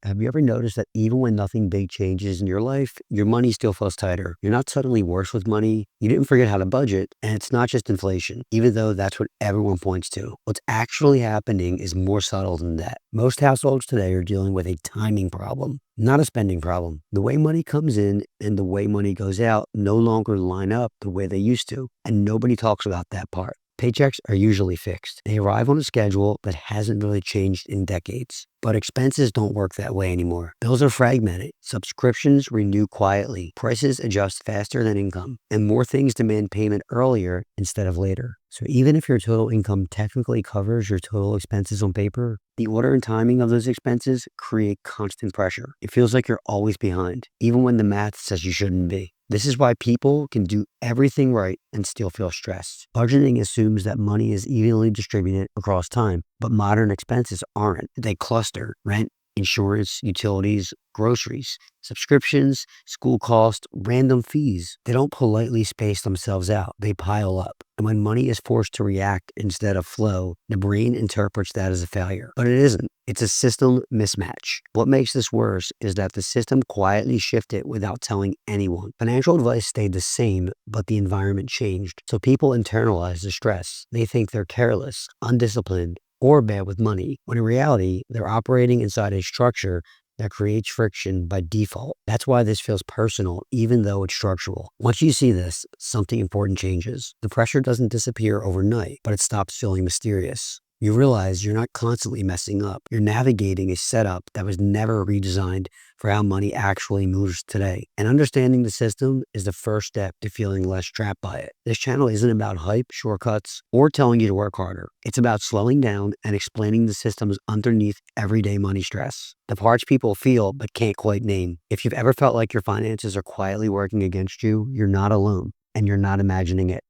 Have you ever noticed that even when nothing big changes in your life, your money still feels tighter? You're not suddenly worse with money. You didn't forget how to budget. And it's not just inflation, even though that's what everyone points to. What's actually happening is more subtle than that. Most households today are dealing with a timing problem, not a spending problem. The way money comes in and the way money goes out no longer line up the way they used to. And nobody talks about that part. Paychecks are usually fixed. They arrive on a schedule that hasn't really changed in decades. But expenses don't work that way anymore. Bills are fragmented. Subscriptions renew quietly. Prices adjust faster than income. And more things demand payment earlier instead of later. So even if your total income technically covers your total expenses on paper, the order and timing of those expenses create constant pressure. It feels like you're always behind, even when the math says you shouldn't be. This is why people can do everything right and still feel stressed. Budgeting assumes that money is evenly distributed across time, but modern expenses aren't. They cluster: rent, insurance, utilities, groceries, subscriptions, school costs, random fees. They don't politely space themselves out. They pile up. And when money is forced to react instead of flow, the brain interprets that as a failure. But it isn't. It's a system mismatch. What makes this worse is that the system quietly shifted without telling anyone. Financial advice stayed the same, but the environment changed. So people internalize the stress. They think they're careless, undisciplined, or bad with money, when in reality, they're operating inside a structure that creates friction by default. That's why this feels personal, even though it's structural. Once you see this, something important changes. The pressure doesn't disappear overnight, but it stops feeling mysterious. You realize you're not constantly messing up. You're navigating a setup that was never redesigned for how money actually moves today. And understanding the system is the first step to feeling less trapped by it. This channel isn't about hype, shortcuts, or telling you to work harder. It's about slowing down and explaining the systems underneath everyday money stress, the parts people feel but can't quite name. If you've ever felt like your finances are quietly working against you, you're not alone, and you're not imagining it.